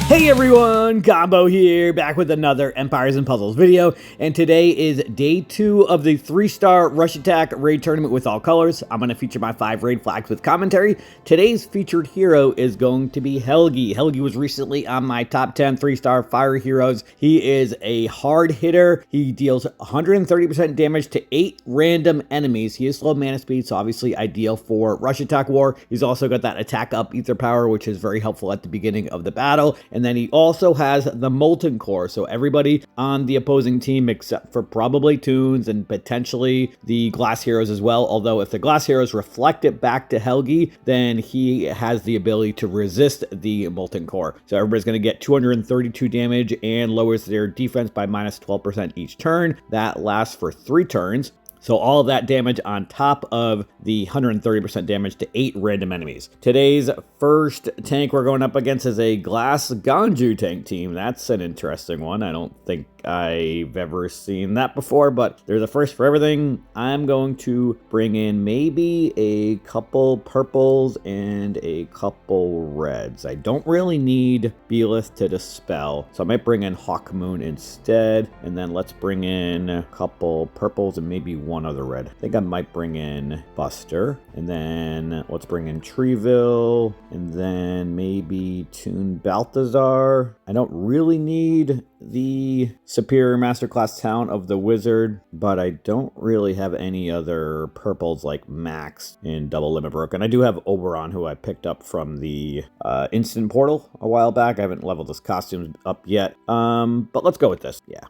Hey everyone, Combo here, back with another Empires and Puzzles video, and today is day 2 of the 3-star Rush Attack Raid Tournament with all colors. I'm going to feature my 5 raid flags with commentary. Today's featured hero is going to be Helgi. Helgi was recently on my top 10 3-star fire heroes. He is a hard hitter. He deals 130% damage to 8 random enemies. He is slow mana speed, so obviously ideal for Rush Attack War. He's also got that attack up ether power, which is very helpful at the beginning of the battle. And then he also has the Molten Core, so everybody on the opposing team except for probably Toons and potentially the Glass Heroes as well, although if the Glass Heroes reflect it back to Helgi, then he has the ability to resist the Molten Core. So everybody's going to get 232 damage and lowers their defense by minus 12% each turn. That lasts for 3 turns. So all of that damage on top of the 130% damage to 8 random enemies. Today's first tank we're going up against is a Glass Ganju tank team. That's an interesting one. I don't think I've ever seen that before, but there's a first for everything. I'm going to bring in maybe a couple purples and a couple reds. I don't really need Belith to dispel, so I might bring in Hawkmoon instead, and then let's bring in a couple purples and maybe one other red. I think I might bring in Buster, and then let's bring in Treeville, and then maybe Toon Balthazar. I don't really need the Superior Masterclass Talent of the Wizard, but I don't really have any other purples like Max in Double Limit Broken. I do have Oberon, who I picked up from the Instant Portal a while back. I haven't leveled his costumes up yet, but let's go with this. Yeah.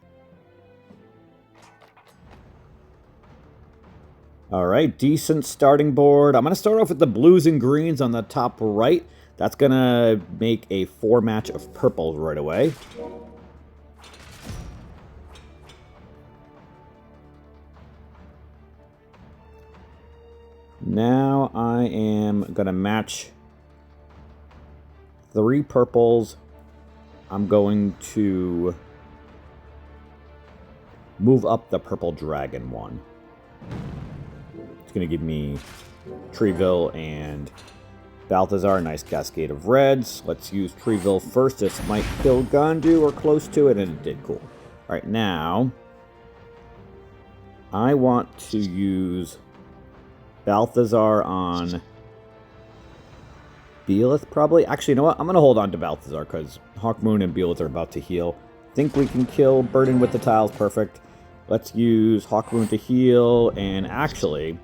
All right, decent starting board. I'm going to start off with the blues and greens on the top right. That's going to make a 4 match of purples right away. Now I am going to match 3 purples. I'm going to move up the purple dragon one. It's going to give me Treeville and Balthazar, a nice cascade of reds. Let's use Treeville first. This might kill Ganju or close to it, and it did. Cool. All right, now I want to use Balthazar on Belith, probably. Actually, you know what? I'm going to hold on to Balthazar because Hawkmoon and Belith are about to heal. Think we can kill Burden with the tiles. Perfect. Let's use Hawkmoon to heal, and actually,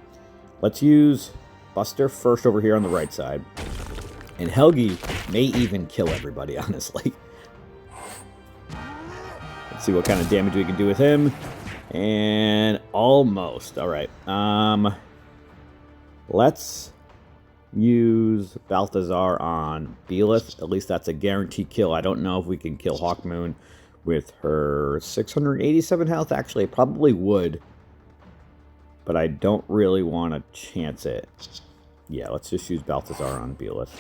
let's use Buster first over here on the right side. And Helgi may even kill everybody, honestly. Let's see what kind of damage we can do with him. And almost. All right. Let's use Balthazar on Belith. At least that's a guaranteed kill. I don't know if we can kill Hawkmoon with her 687 health. Actually, I probably would. But I don't really want to chance it. Yeah, let's just use Balthazar on Belith.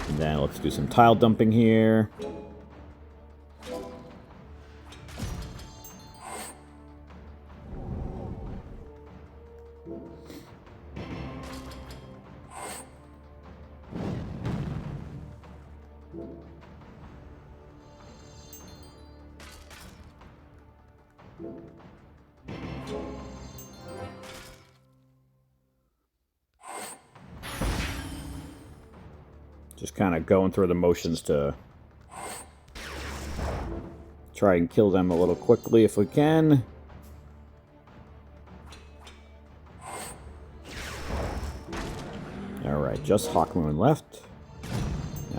And then let's do some tile dumping here. Just kind of going through the motions to try and kill them a little quickly if we can. Alright, just Hawkmoon left.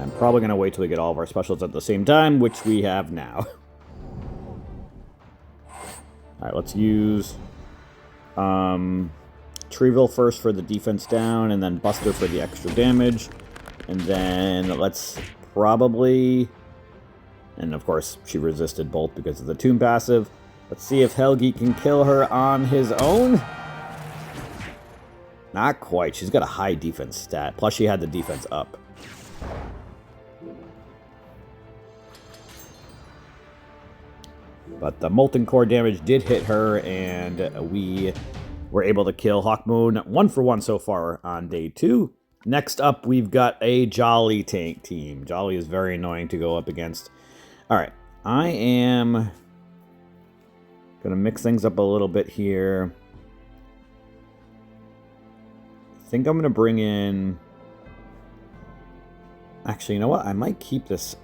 I'm probably going to wait till we get all of our specials at the same time, which we have now. Alright, let's use Treeville first for the defense down, and then Buster for the extra damage. And then let's probably... And of course, she resisted both because of the Toon passive. Let's see if Helgi can kill her on his own. Not quite. She's got a high defense stat. Plus, she had the defense up. But the Molten Core damage did hit her, and we were able to kill Hawkmoon 1 for 1 so far on day 2. Next up, we've got a Jolly tank team. Jolly is very annoying to go up against. All right, I am going to mix things up a little bit here. I think I'm going to bring in... Actually, you know what? I might keep this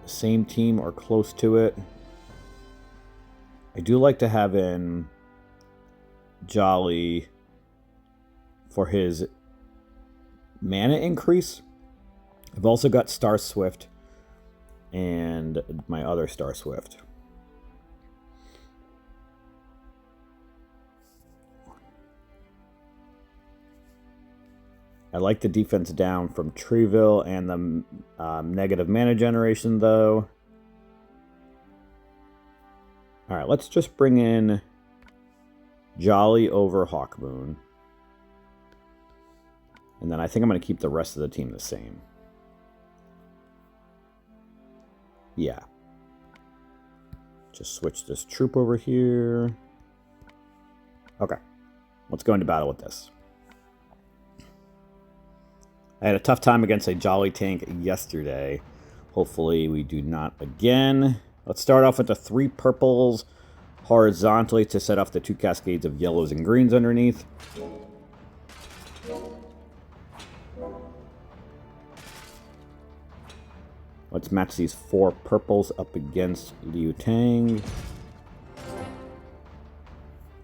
same team or close to it. I do like to have in Jolly for his mana increase. I've also got Star Swift and my other Star Swift. I like the defense down from Treeville and the negative mana generation, though. All right, let's just bring in Jolly over Hawkmoon. And then I think I'm going to keep the rest of the team the same. Yeah. Just switch this troop over here. Okay. Let's go into battle with this. I had a tough time against a Jolly tank yesterday. Hopefully we do not again. Let's start off with the 3 purples horizontally to set off the 2 cascades of yellows and greens underneath. Let's match these 4 purples up against Liu Tang.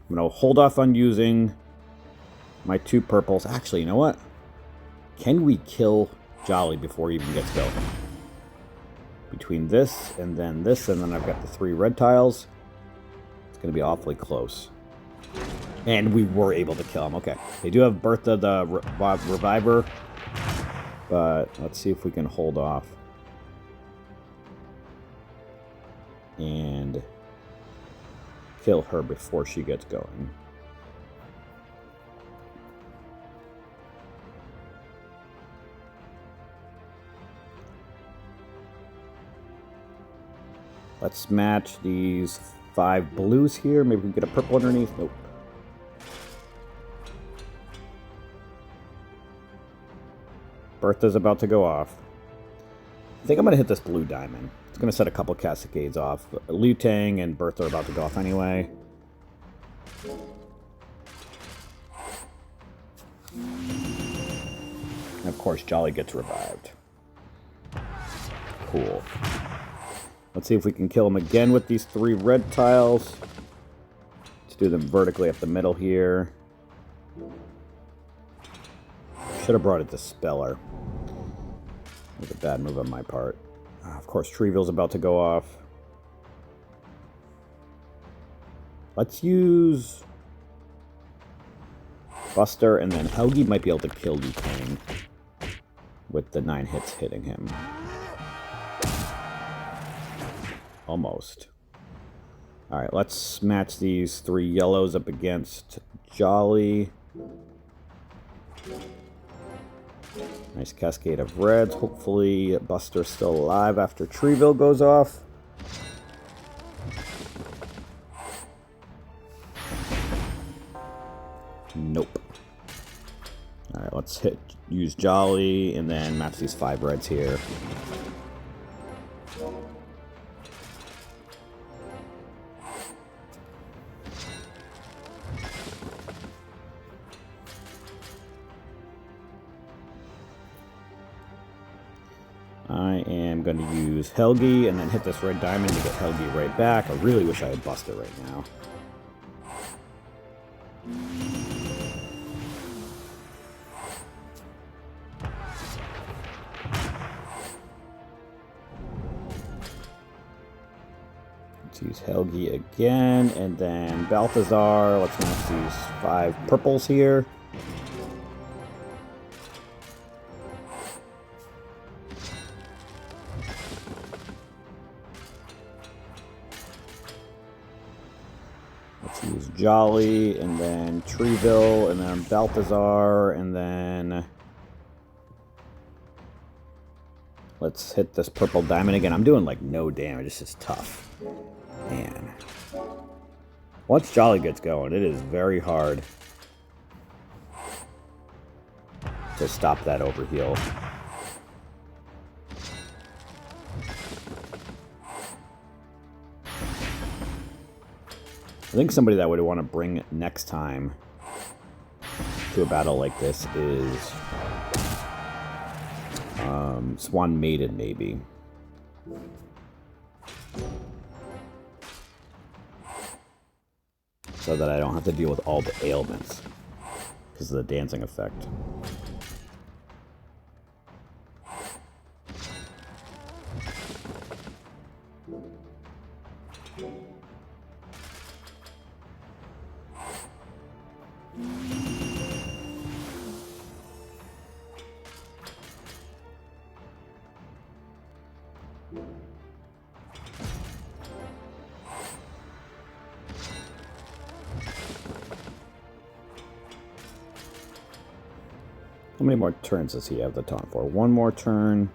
I'm going to hold off on using my 2 purples. Actually, you know what? Can we kill Jolly before he even gets going? Between this, and then I've got the 3 red tiles. It's going to be awfully close. And we were able to kill him. Okay. They do have Bertha the Reviver. But let's see if we can hold off. And kill her before she gets going. Let's match these 5 blues here. Maybe we can get a purple underneath. Nope. Bertha's about to go off. I think I'm going to hit this blue diamond. It's going to set a couple cascades off. Liu Tang and Bertha are about to go off anyway. And of course, Jolly gets revived. Cool. Let's see if we can kill him again with these 3 red tiles. Let's do them vertically up the middle here. Should have brought a Dispeller. That was a bad move on my part. Of course, Treeville's about to go off. Let's use Buster, and then Helgi might be able to kill Liu Tang with the 9 hits hitting him. Almost. Alright, let's match these 3 yellows up against Jolly. Nice cascade of reds. Hopefully Buster's still alive after Treeville goes off. Nope. Alright, let's use Jolly and then match these 5 reds here. I am going to use Helgi and then hit this red diamond to get Helgi right back. I really wish I had Buster right now. Let's use Helgi again, and then Balthazar. Let's match these 5 purples here. Let's use Jolly, and then Treeville, and then Balthazar, and then let's hit this purple diamond again. I'm doing like no damage. This is tough. Man. Once Jolly gets going, it is very hard to stop that overheal. I think somebody that I would want to bring next time to a battle like this is Swan Maiden, maybe. So that I don't have to deal with all the ailments because of the dancing effect. How many more turns does he have the taunt for? One more turn.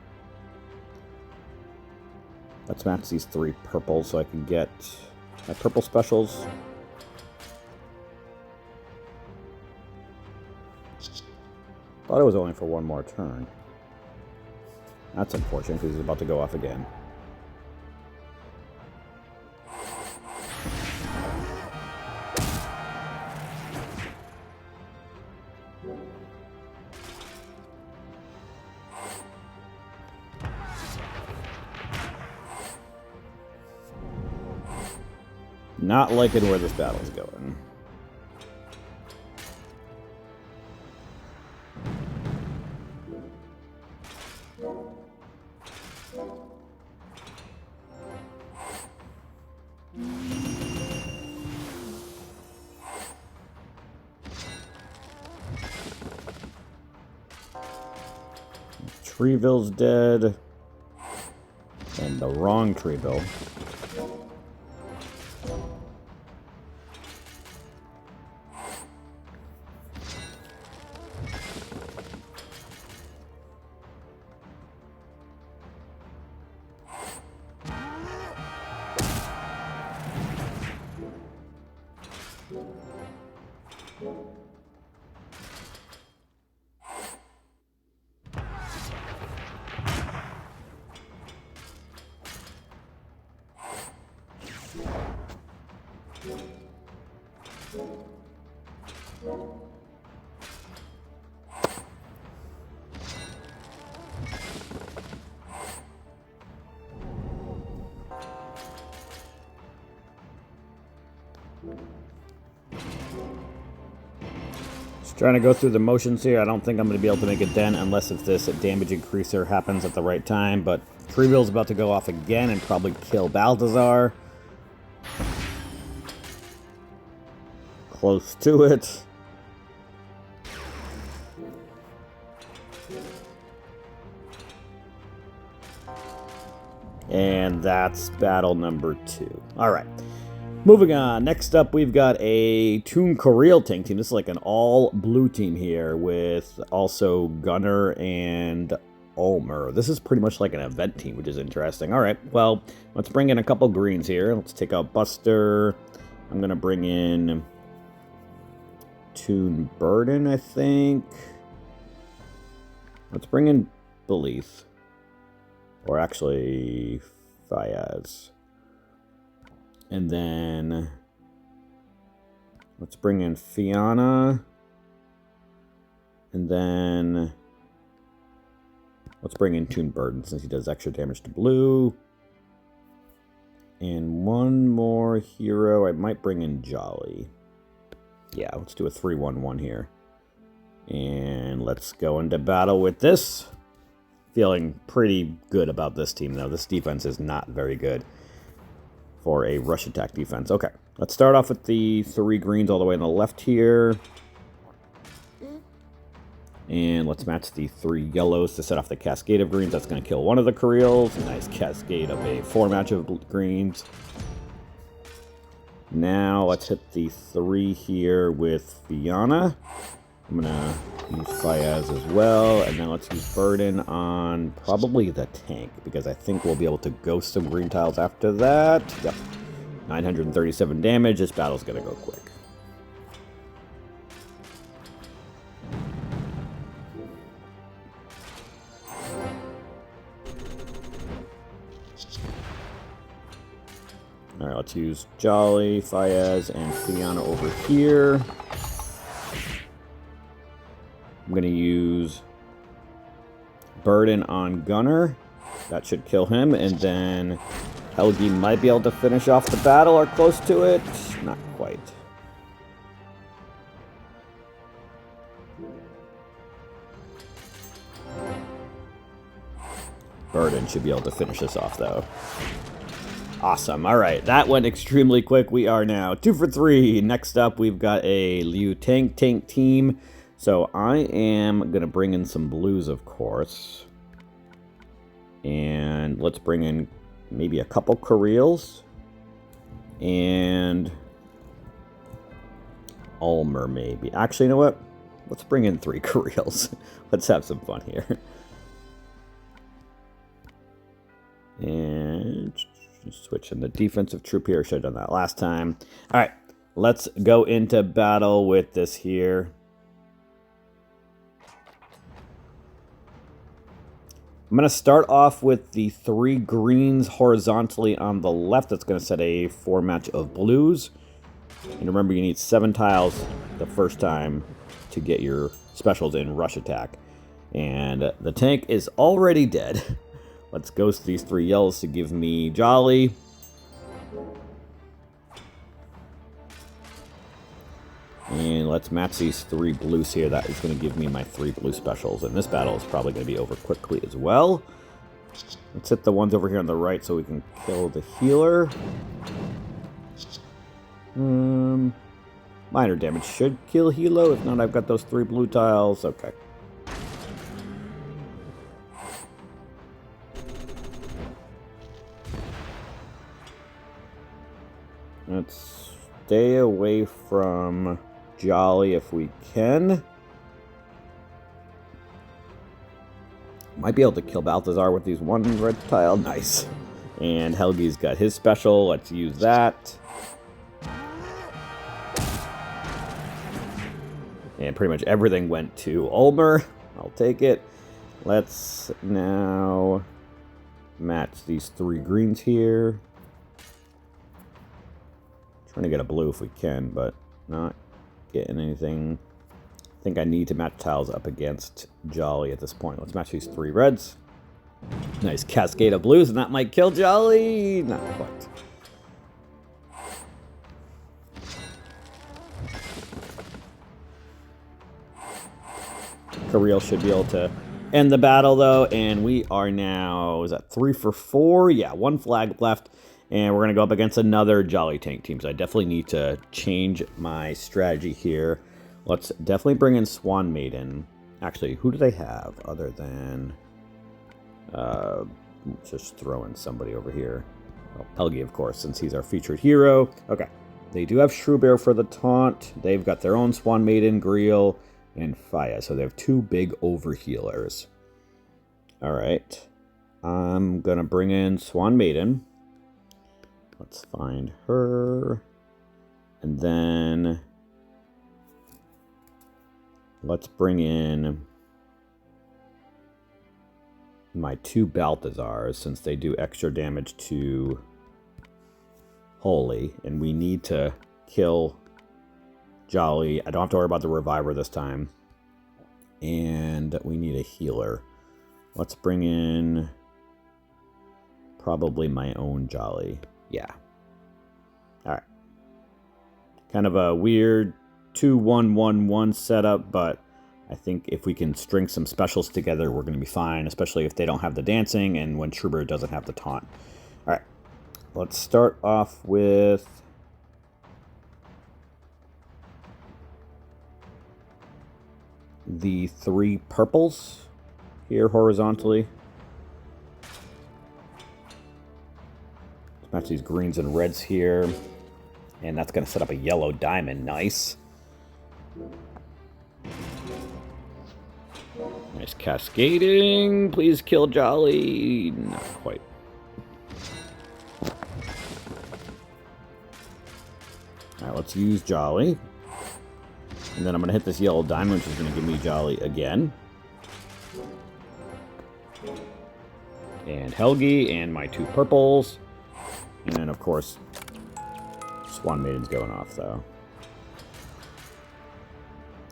Let's match these 3 purples so I can get my purple specials. Thought it was only for one more turn. That's unfortunate because he's about to go off again. Not liking where this battle is going. Treeville's dead. And the wrong Treeville. Just trying to go through the motions here. I don't think I'm going to be able to make a dent unless if this damage increaser happens at the right time. But Treeville's about to go off again and probably kill Balthazar. Close to it. And that's battle number 2. All right. Moving on. Next up, we've got a Toon Koreal tank team. This is like an all-blue team here with also Gunner and Ulmer. This is pretty much like an event team, which is interesting. All right. Well, let's bring in a couple greens here. Let's take out Buster. I'm going to bring in Toon Burden, I think. Let's bring in Belief. Or actually, Fayaz. And then let's bring in Fianna. And then let's bring in Toon Burden since he does extra damage to blue. And one more hero. I might bring in Jolly. Yeah, let's do a 3-1-1 here. And let's go into battle with this. Feeling pretty good about this team, though. This defense is not very good for a rush attack defense. Okay, let's start off with the 3 greens all the way on the left here. And let's match the 3 yellows to set off the cascade of greens. That's going to kill one of the Koreals. Nice cascade of a 4 match of greens. Now let's hit the 3 here with Fianna. I'm going to use Fayaz as well. And then let's use Burden on probably the tank, because I think we'll be able to ghost some green tiles after that. Yep. 937 damage. This battle's going to go quick. let's use Jolly, Fayez, and Fiona over here. I'm going to use Burden on Gunner. That should kill him, and then Helgi might be able to finish off the battle or close to it. Not quite. Burden should be able to finish this off, though. Awesome. All right, that went extremely quick. We are now 2 for 3. Next up, we've got a Liu tank team. So I am going to bring in some blues, of course. And let's bring in maybe a couple Kareels. And Ulmer, maybe. Actually, you know what? Let's bring in 3 Kareels. Let's have some fun here. And switch in the defensive troop here. Should have done that last time. All right, let's go into battle with this here. I'm going to start off with the 3 greens horizontally on the left. That's going to set a 4 match of blues. And remember, you need 7 tiles the first time to get your specials in rush attack. And the tank is already dead. Let's ghost these 3 yellows to give me Jolly. And let's match these 3 blues here. That is going to give me my 3 blue specials. And this battle is probably going to be over quickly as well. Let's hit the ones over here on the right so we can kill the healer. Minor damage should kill Hilo. If not, I've got those 3 blue tiles. Okay. Let's stay away from Jolly if we can. Might be able to kill Balthazar with these 1 red tile. Nice. And Helgi's got his special. Let's use that. And pretty much everything went to Ulmer. I'll take it. Let's now match these 3 greens here. Trying to get a blue if we can, but not getting anything. I think I need to match tiles up against Jolly at this point. Let's match these 3 reds. Nice cascade of blues, and that might kill Jolly. Not quite. Kareel should be able to end the battle, though, and we are now, is that 3 for 4? Yeah, 1 flag left. And we're going to go up against another Jolly tank team. So I definitely need to change my strategy here. Let's definitely bring in Swan Maiden. Actually, who do they have other than... just throw in somebody over here. Well, Helgi, of course, since he's our featured hero. Okay. They do have Shrewbear for the taunt. They've got their own Swan Maiden, Greel, and Faya. So they have 2 big overhealers. All right. I'm going to bring in Swan Maiden. Let's find her. And then let's bring in my 2 Balthazars, since they do extra damage to Holy. And we need to kill Jolly. I don't have to worry about the Reviver this time. And we need a healer. Let's bring in probably my own Jolly. Yeah. Alright. Kind of a weird 2-1-1-1 setup, but I think if we can string some specials together, we're going to be fine, especially if they don't have the dancing and when Shrewbear doesn't have the taunt. Alright. Let's start off with... the 3 purples here horizontally. Match these greens and reds here. And that's going to set up a yellow diamond. Nice. Nice cascading. Please kill Jolly. Not quite. Alright, let's use Jolly. And then I'm going to hit this yellow diamond, which is going to give me Jolly again. And Helgi and my 2 purples. And then, of course, Swan Maiden's going off, though.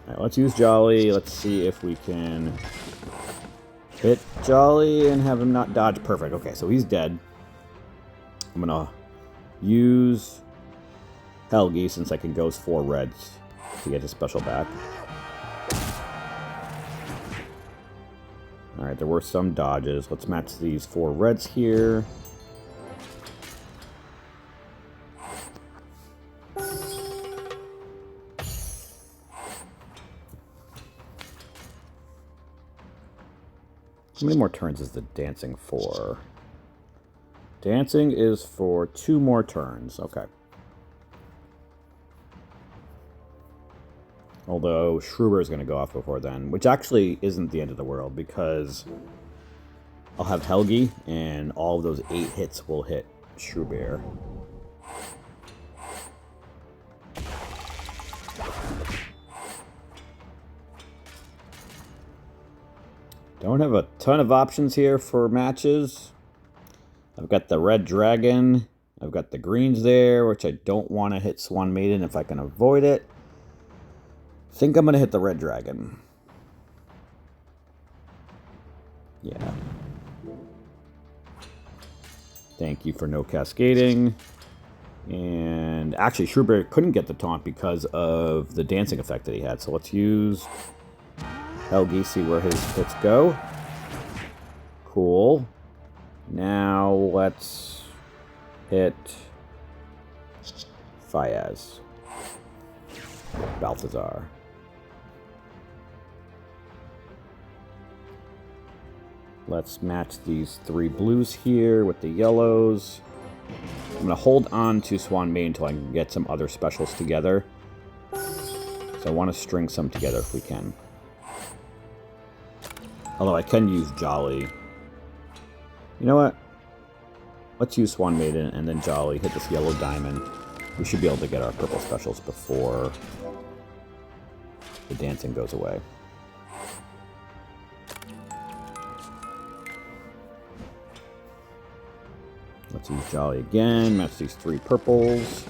Alright, let's use Jolly. Let's see if we can hit Jolly and have him not dodge. Perfect. Okay, so he's dead. I'm gonna use Helgi since I can ghost 4 reds to get his special back. Alright, there were some dodges. Let's match these 4 reds here. How many more turns is the dancing for? Dancing is for 2 more turns. Okay. Although Schruber is going to go off before then, which actually isn't the end of the world because I'll have Helgi and all of those 8 hits will hit Schruber. Don't have a ton of options here for matches. I've got the Red Dragon. I've got the greens there, which I don't want to hit Swan Maiden if I can avoid it. I think I'm going to hit the Red Dragon. Yeah. Thank you for no cascading. And actually, Schruber couldn't get the taunt because of the dancing effect that he had. So let's use Helgi, see where his hits go. Cool. Now let's hit Fayaz. Balthazar. Let's match these 3 blues here with the yellows. I'm going to hold on to Swan Maiden until I can get some other specials together. So I want to string some together if we can. Although I can use Jolly. You know what? Let's use Swan Maiden and then Jolly. Hit this yellow diamond. We should be able to get our purple specials before the dancing goes away. Let's use Jolly again. Match these 3 purples.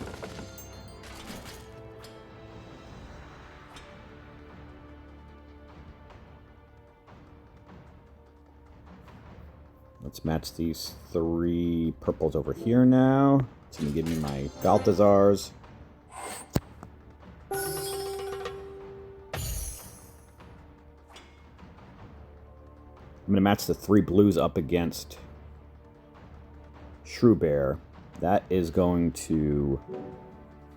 Let's match these 3 purples over here now. It's going to give me my Balthazars. I'm going to match the 3 blues up against Schruber. That is going to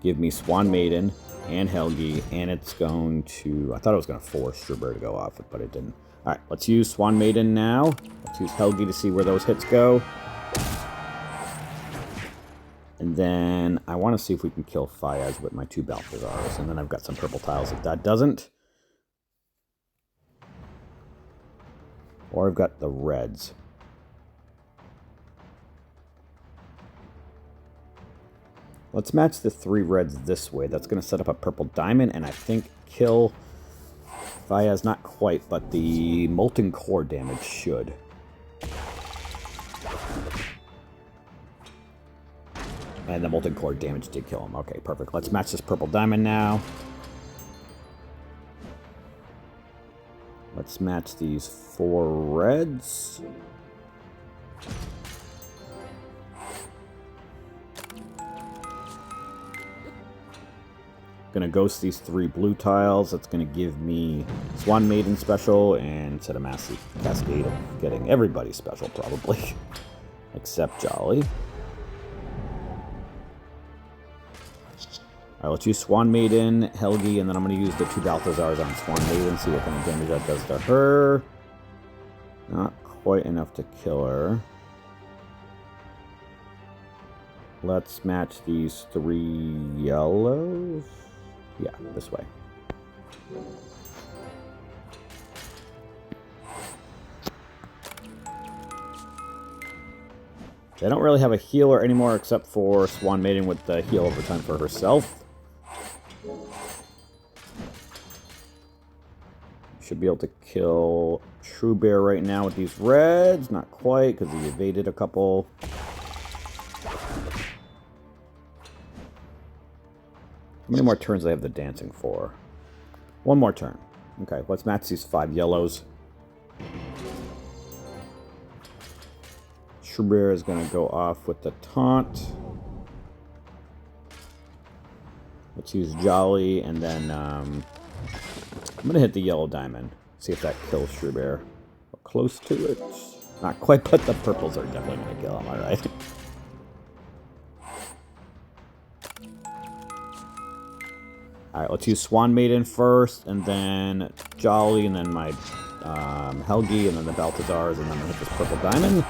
give me Swan Maiden and Helgi, and it's going to... I thought it was going to force Schruber to go off, but it didn't. Alright, let's use Swan Maiden now. Let's use Helgi to see where those hits go. And then I want to see if we can kill Fayaz with my 2 Balthazars. And then I've got some purple tiles if that doesn't. Or I've got the reds. Let's match the 3 reds this way. That's going to set up a purple diamond and I think kill Fayaz. Not quite, but the Molten Core damage should. And the Molten Core damage did kill him. Okay, perfect. Let's match this purple diamond now. Let's match these 4 reds. Gonna ghost these 3 blue tiles. That's gonna give me Swan Maiden special and set a massive cascade of getting everybody special probably. Except Jolly. Alright, let's use Swan Maiden, Helgi, and then I'm going to use the 2 Balthazars on Swan Maiden, see what kind of damage that does to her. Not quite enough to kill her. Let's match these 3 yellows. Yeah, this way. I don't really have a healer anymore except for Swan Maiden with the heal over time for herself. Should be able to kill Schruber right now with these reds. Not quite, because he evaded a couple. How many more turns do they have the dancing for? One more turn. Okay, let's match these 5 yellows. Shrubbear is going to go off with the taunt. Let's use Jolly, and then I'm going to hit the yellow diamond. See if that kills Shrubbear. Close to it. Not quite, but the purples are definitely going to kill him, alright. Alright, let's use Swan Maiden first, and then Jolly, and then my Helgi, and then the Balthazars, and then we'll hit this purple diamond.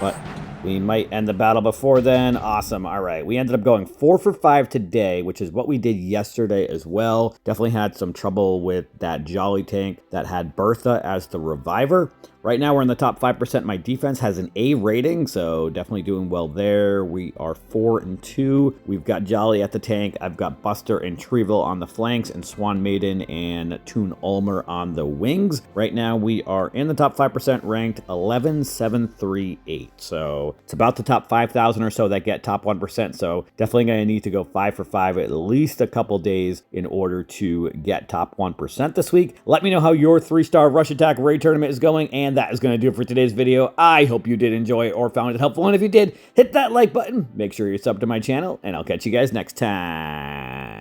But we might end the battle before then. Awesome. All right. We ended up going 4 for 5 today, which is what we did yesterday as well. Definitely had some trouble with that Jolly tank that had Bertha as the reviver. Right now, we're in the top 5%. My defense has an A rating, so definitely doing well there. We are 4 and 2. We've got Jolly at the tank. I've got Buster and Treeville on the flanks, and Swan Maiden and Toon Ulmer on the wings. Right now, we are in the top 5%, ranked 11, 7, 3, 8. So it's about the top 5,000 or so that get top 1%. So definitely going to need to go 5 for 5 at least a couple days in order to get top 1% this week. Let me know how your 3-star Rush Attack Raid Tournament is going, and that is going to do it for today's video. I hope you did enjoy or found it helpful, and if you did, hit that like button, make sure you're subbed to my channel, and I'll catch you guys next time.